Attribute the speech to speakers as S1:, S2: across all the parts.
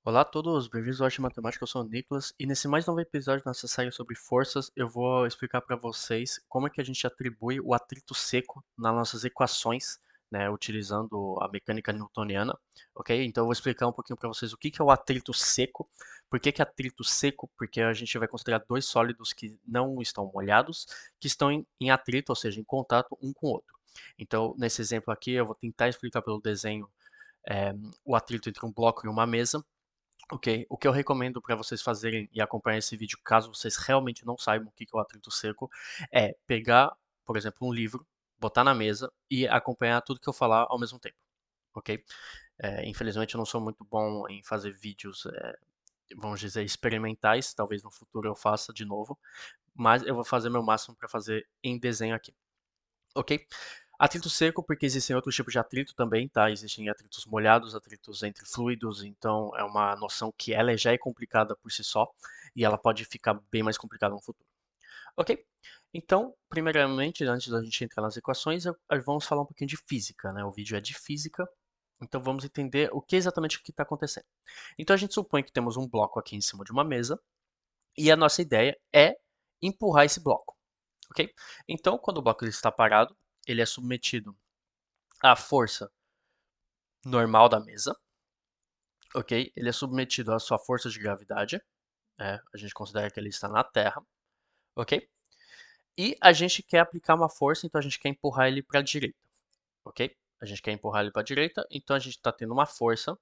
S1: Olá a todos, bem-vindos ao Arte Matemática, eu sou o Nicolas e nesse mais novo episódio da nossa série sobre forças eu vou explicar para vocês como é que a gente atribui o atrito seco nas nossas equações, né, utilizando a mecânica newtoniana, ok? Então eu vou explicar um pouquinho para vocês o que é o atrito seco. Por que é atrito seco? Porque a gente vai considerar dois sólidos que não estão molhados, que estão em atrito, ou seja, em contato um com o outro. Então, nesse exemplo aqui, eu vou tentar explicar pelo desenho o atrito entre um bloco e uma mesa. Ok, o que eu recomendo para vocês fazerem e acompanhar esse vídeo, caso vocês realmente não saibam o que é o atrito seco, é pegar, por exemplo, um livro, botar na mesa e acompanhar tudo que eu falar ao mesmo tempo, ok? Infelizmente eu não sou muito bom em fazer vídeos, vamos dizer, experimentais, talvez no futuro eu faça de novo, mas eu vou fazer meu máximo para fazer em desenho aqui, ok? Atrito seco, porque existem outros tipos de atrito também, tá? Existem atritos molhados, atritos entre fluidos, então é uma noção que ela já é complicada por si só e ela pode ficar bem mais complicada no futuro. Ok? Então, primeiramente, antes da gente entrar nas equações, vamos falar um pouquinho de física, né? O vídeo é de física, então vamos entender o que exatamente que está acontecendo. Então a gente supõe que temos um bloco aqui em cima de uma mesa e a nossa ideia é empurrar esse bloco, ok? Então, quando o bloco está parado, ele é submetido à força normal da mesa, ok? Ele é submetido à sua força de gravidade, a gente considera que ele está na Terra, ok? E a gente quer aplicar uma força, então a gente quer empurrar ele para a direita, ok? A gente quer empurrar ele para a direita, então a gente está tendo uma força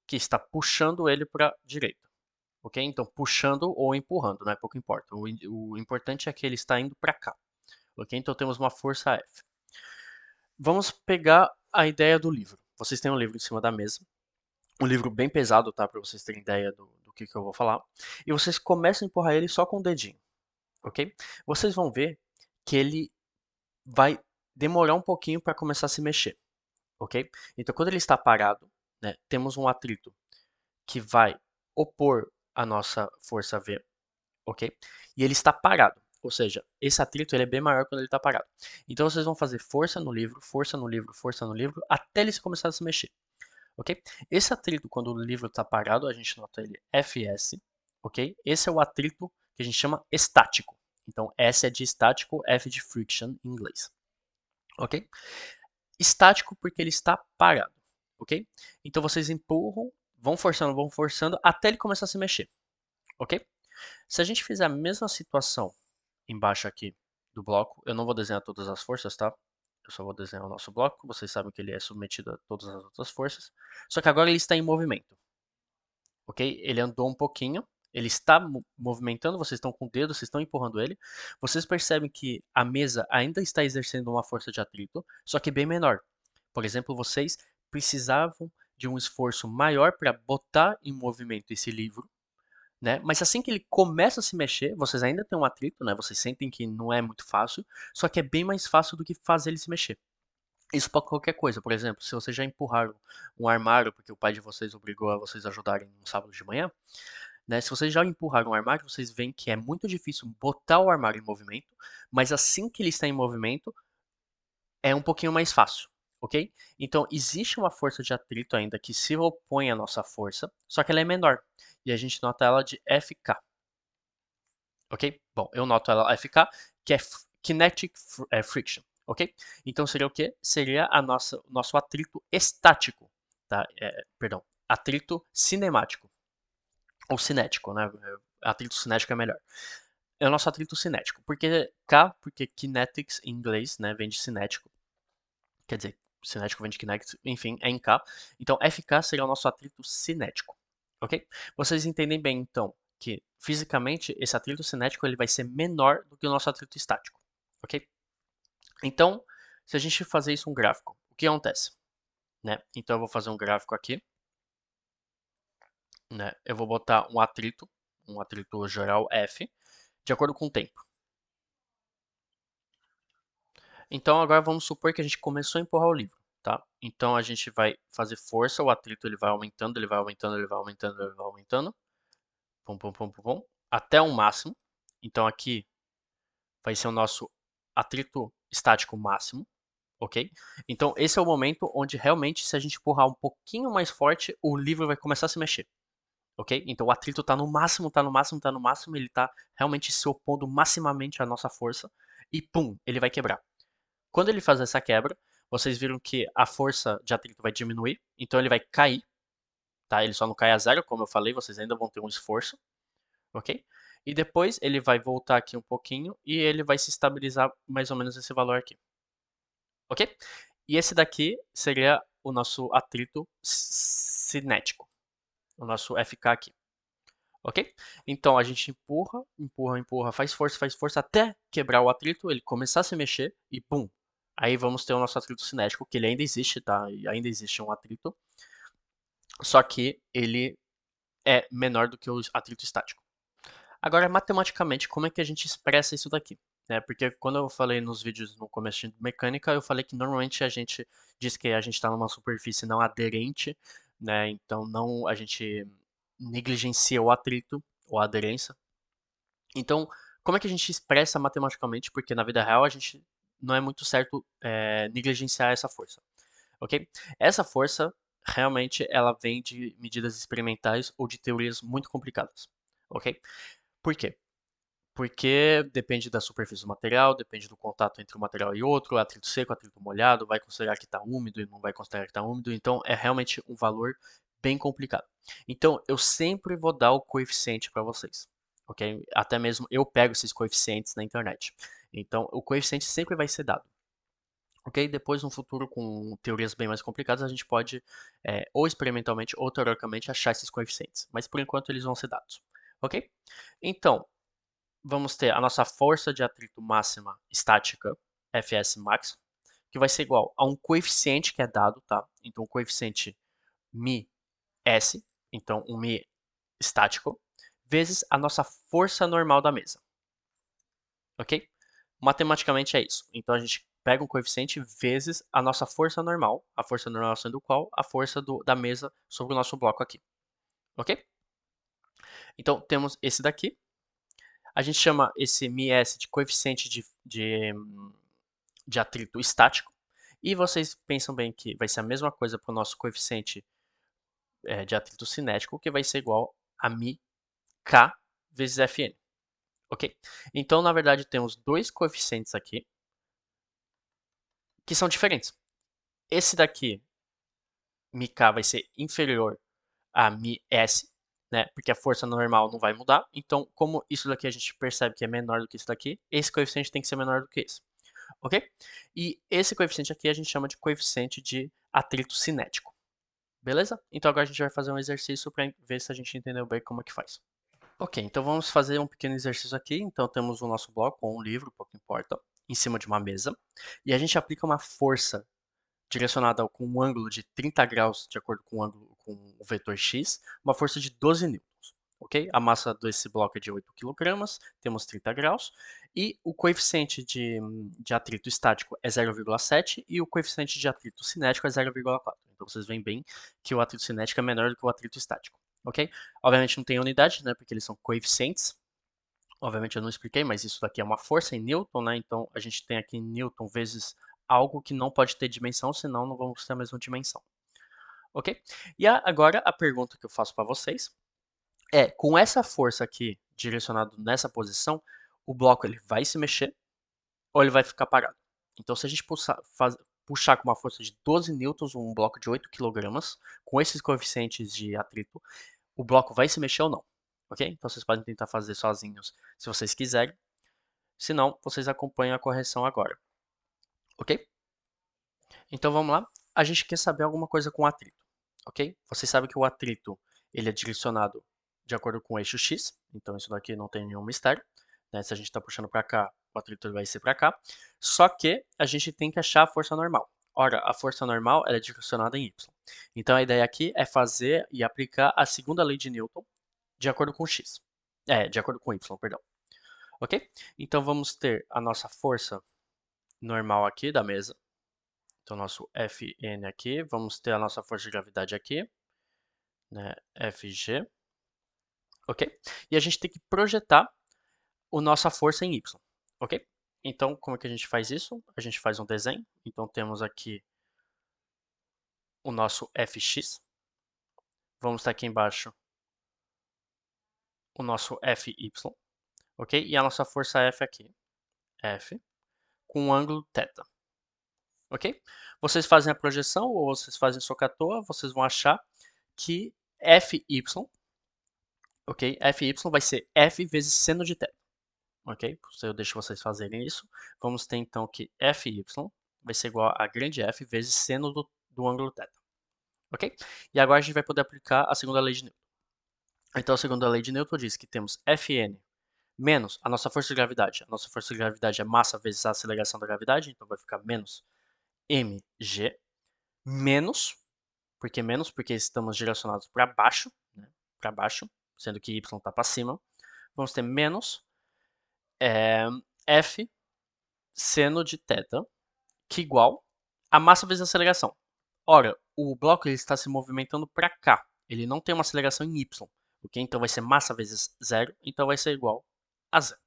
S1: que está puxando ele para a direita, ok? Então puxando ou empurrando, né? Pouco importa. O importante é que ele está indo para cá, ok? Então temos uma força F. Vamos pegar a ideia do livro. Vocês têm um livro em cima da mesa, um livro bem pesado, tá? Para vocês terem ideia do que eu vou falar. E vocês começam a empurrar ele só com o dedinho, ok? Vocês vão ver que ele vai demorar um pouquinho para começar a se mexer, ok? Então, quando ele está parado, né, temos um atrito que vai opor a nossa força V, ok? E ele está parado, ou seja, esse atrito ele é bem maior quando ele está parado. Então, vocês vão fazer força no livro, força no livro, força no livro, até ele começar a se mexer. Ok? Esse atrito, quando o livro está parado, a gente nota ele Fs, ok? Esse é o atrito que a gente chama estático. Então, S é de estático, F de friction em inglês, ok? Estático porque ele está parado, ok? Então, vocês empurram, vão forçando, até ele começar a se mexer, ok? Se a gente fizer a mesma situação embaixo aqui do bloco, eu não vou desenhar todas as forças, tá? Eu só vou desenhar o nosso bloco, vocês sabem que ele é submetido a todas as outras forças. Só que agora ele está em movimento, ok? Ele andou um pouquinho, ele está movimentando, vocês estão com o dedo, vocês estão empurrando ele. Vocês percebem que a mesa ainda está exercendo uma força de atrito, só que bem menor. Por exemplo, vocês precisavam de um esforço maior para botar em movimento esse livro, né? Mas assim que ele começa a se mexer, vocês ainda têm um atrito, né? Vocês sentem que não é muito fácil, só que é bem mais fácil do que fazer ele se mexer. Isso para qualquer coisa, por exemplo, se vocês já empurraram um armário porque o pai de vocês obrigou a vocês ajudarem no sábado de manhã, né? Se vocês já empurraram um armário, vocês veem que é muito difícil botar o armário em movimento, mas assim que ele está em movimento, é um pouquinho mais fácil, ok? Então, existe uma força de atrito ainda que se opõe à nossa força, só que ela é menor, e a gente nota ela de FK, ok? Bom, eu noto ela FK, que é Kinetic Friction, ok? Então seria o quê? Seria o nosso atrito estático, tá? Perdão, atrito cinemático, ou cinético, né? Atrito cinético é melhor. É o nosso atrito cinético, porque kinetics em inglês, né, vem de cinético, quer dizer, cinético vem de kinetics, enfim, é em K. Então FK seria o nosso atrito cinético, ok? Vocês entendem bem, então, que fisicamente esse atrito cinético ele vai ser menor do que o nosso atrito estático, ok? Então, se a gente fazer isso um gráfico, o que acontece? Né? Então eu vou fazer um gráfico aqui, né? Eu vou botar um atrito geral F, de acordo com o tempo. Então agora vamos supor que a gente começou a empurrar o livro, tá? Então a gente vai fazer força, o atrito ele vai aumentando, ele vai aumentando, ele vai aumentando, ele vai aumentando, pum, pum, pum, pum, pum, até o máximo. Então aqui vai ser o nosso atrito estático máximo, ok? Então esse é o momento onde realmente, se a gente empurrar um pouquinho mais forte, o livro vai começar a se mexer, ok? Então o atrito está no máximo, está no máximo, está no máximo, ele está realmente se opondo maximamente à nossa força e pum, ele vai quebrar. Quando ele faz essa quebra, vocês viram que a força de atrito vai diminuir, então ele vai cair, tá? Ele só não cai a zero, como eu falei, vocês ainda vão ter um esforço, ok? E depois ele vai voltar aqui um pouquinho e ele vai se estabilizar mais ou menos esse valor aqui, ok? E esse daqui seria o nosso atrito cinético, o nosso FK aqui, ok? Então a gente empurra, empurra, empurra, faz força até quebrar o atrito, ele começar a se mexer e pum! Aí vamos ter o nosso atrito cinético, que ele ainda existe, tá? E ainda existe um atrito, só que ele é menor do que o atrito estático. Agora, matematicamente, como é que a gente expressa isso daqui? Porque quando eu falei nos vídeos no começo de mecânica, eu falei que normalmente a gente diz que a gente está numa superfície não aderente, né? Então não a gente negligencia o atrito ou a aderência. Então, como é que a gente expressa matematicamente? Porque na vida real a gente não é muito certo negligenciar essa força, ok? Essa força realmente ela vem de medidas experimentais ou de teorias muito complicadas, ok? Por quê? Porque depende da superfície do material, depende do contato entre um material e outro, atrito seco, atrito molhado, vai considerar que está úmido e não vai considerar que está úmido, então é realmente um valor bem complicado. Então eu sempre vou dar o coeficiente para vocês, ok? Até mesmo eu pego esses coeficientes na internet. Então o coeficiente sempre vai ser dado. Ok? Depois, no futuro, com teorias bem mais complicadas, a gente pode, ou experimentalmente ou teoricamente, achar esses coeficientes. Mas por enquanto eles vão ser dados. Ok? Então, vamos ter a nossa força de atrito máxima estática, Fs max, que vai ser igual a um coeficiente que é dado, tá? Então, o coeficiente μs, então um μ estático, vezes a nossa força normal da mesa, ok? Matematicamente é isso. Então, a gente pega um coeficiente vezes a nossa força normal sendo qual? A força da mesa sobre o nosso bloco aqui, ok? Então, temos esse daqui. A gente chama esse μs de coeficiente de atrito estático. E vocês pensam bem que vai ser a mesma coisa para o nosso coeficiente de atrito cinético, que vai ser igual a μk vezes Fn. Ok? Então, na verdade, temos dois coeficientes aqui que são diferentes. Esse daqui, μk, vai ser inferior a μs, né? Porque a força normal não vai mudar. Então, como isso daqui a gente percebe que é menor do que isso daqui, esse coeficiente tem que ser menor do que esse. Ok? E esse coeficiente aqui a gente chama de coeficiente de atrito cinético. Beleza? Então agora a gente vai fazer um exercício para ver se a gente entendeu bem como é que faz. Ok, então vamos fazer um pequeno exercício aqui. Então temos o nosso bloco, ou um livro, pouco importa, em cima de uma mesa. E a gente aplica uma força direcionada com um ângulo de 30 graus, de acordo com o ângulo com o vetor x, uma força de 12 newtons. Ok? A massa desse bloco é de 8 kg, temos 30 graus, e o coeficiente de atrito estático é 0,7 e o coeficiente de atrito cinético é 0,4. Então vocês veem bem que o atrito cinético é menor do que o atrito estático. Ok? Obviamente não tem unidade, né, porque eles são coeficientes. Obviamente eu não expliquei, mas isso daqui é uma força em Newton, né? Então a gente tem aqui Newton vezes algo que não pode ter dimensão, senão não vamos ter a mesma dimensão. Ok? E agora a pergunta que eu faço para vocês é, com essa força aqui direcionada nessa posição, o bloco ele vai se mexer ou ele vai ficar parado? Então se a gente puxar com uma força de 12 newtons um bloco de 8 kg, com esses coeficientes de atrito, o bloco vai se mexer ou não? Ok? Então vocês podem tentar fazer sozinhos se vocês quiserem. Se não, vocês acompanham a correção agora. Ok? Então vamos lá. A gente quer saber alguma coisa com atrito. Ok? Vocês sabem que o atrito ele é direcionado de acordo com o eixo x. Então isso daqui não tem nenhum mistério. Né? Se a gente está puxando para cá, o atrito vai ser para cá. Só que a gente tem que achar a força normal. Ora, a força normal ela é direcionada em y. Então a ideia aqui é fazer e aplicar a segunda lei de Newton de acordo com x. De acordo com y, perdão. Ok? Então vamos ter a nossa força normal aqui da mesa. Então, nosso Fn aqui, vamos ter a nossa força de gravidade aqui, né, Fg, ok? E a gente tem que projetar a nossa força em y, ok? Então, como é que a gente faz isso? A gente faz um desenho. Então, temos aqui o nosso Fx. Vamos ter aqui embaixo o nosso Fy, ok? E a nossa força F aqui, F, com um ângulo θ, ok? Vocês fazem a projeção ou vocês fazem SOHCAHTOA, vocês vão achar que Fy, ok? Fy vai ser F vezes seno de θ, ok? Eu deixo vocês fazerem isso. Vamos ter então que Fy vai ser igual a grande F vezes seno do ângulo θ, ok? E agora a gente vai poder aplicar a segunda lei de Newton. Então a segunda lei de Newton diz que temos Fn menos a nossa força de gravidade. A nossa força de gravidade é massa vezes a aceleração da gravidade, então vai ficar menos mg, menos, porque estamos direcionados para baixo, né? Para baixo, sendo que y está para cima. Vamos ter menos f seno de θ, que igual a massa vezes a aceleração. Ora, o bloco ele está se movimentando para cá, ele não tem uma aceleração em y, ok? Então vai ser massa vezes zero, então vai ser igual a zero.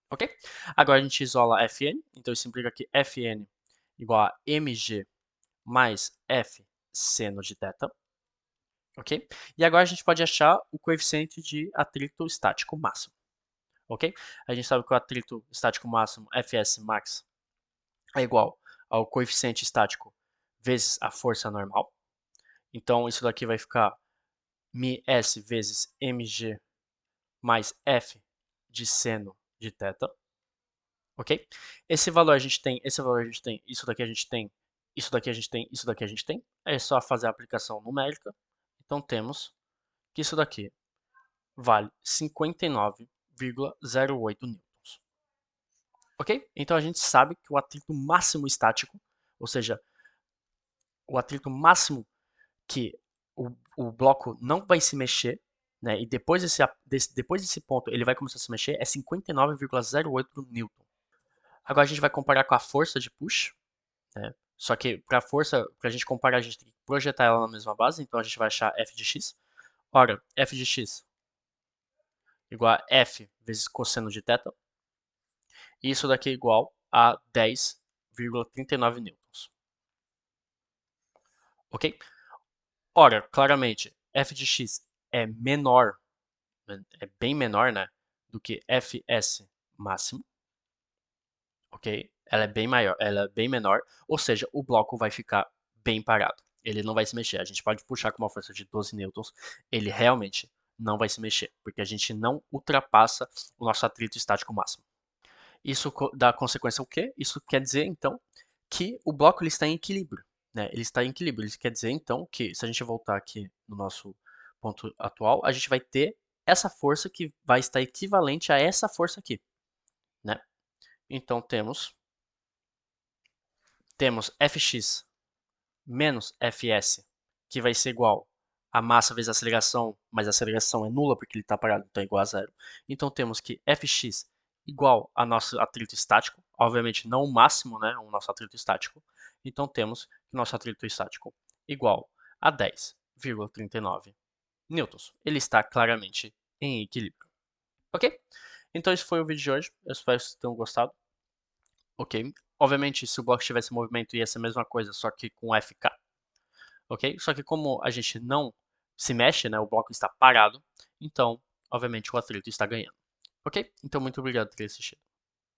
S1: Ok? Agora a gente isola Fn, então isso implica que Fn igual a mg mais F seno de θ, ok? E agora a gente pode achar o coeficiente de atrito estático máximo, ok? A gente sabe que o atrito estático máximo, Fs max, é igual ao coeficiente estático vezes a força normal. Então isso daqui vai ficar μs vezes mg mais F de seno de θ, ok? Esse valor a gente tem, esse valor a gente tem, isso daqui a gente tem, isso daqui a gente tem, isso daqui a gente tem. É só fazer a aplicação numérica. Então temos que isso daqui vale 59,08 newtons. Ok? Então a gente sabe que o atrito máximo estático, ou seja, o atrito máximo que o bloco não vai se mexer, né, e depois desse ponto ele vai começar a se mexer, é 59,08 newton. Agora a gente vai comparar com a força de push, né? Só que para força, para a gente comparar, a gente tem que projetar ela na mesma base, então a gente vai achar f de x. Ora, f de x igual a f vezes cosseno de θ. E isso daqui é igual a 10,39 newtons. Ok? Ora, claramente, f de x é menor, é bem menor, né, do que fs máximo. Ok? Ela é bem maior, ela é bem menor, ou seja, o bloco vai ficar bem parado. Ele não vai se mexer. A gente pode puxar com uma força de 12 newtons, ele realmente não vai se mexer, porque a gente não ultrapassa o nosso atrito estático máximo. Isso dá consequência o quê? Isso quer dizer, então, que o bloco ele está em equilíbrio. Né? Ele está em equilíbrio. Isso quer dizer, então, que se a gente voltar aqui no nosso ponto atual, a gente vai ter essa força que vai estar equivalente a essa força aqui. Né? Então, temos Fx menos Fs, que vai ser igual a massa vezes a aceleração, mas a aceleração é nula porque ele está parado, então é igual a zero. Então temos que Fx igual a nosso atrito estático, obviamente não o máximo, né, o nosso atrito estático. Então temos que nosso atrito estático igual a 10,39 newtons. Ele está claramente em equilíbrio. Ok? Então esse foi o vídeo de hoje. Eu espero que vocês tenham gostado. Ok? Obviamente, se o bloco tivesse movimento, ia ser a mesma coisa, só que com FK. Ok? Só que como a gente não se mexe, né, o bloco está parado, então, obviamente, o atrito está ganhando. Ok? Então, muito obrigado por ter assistido.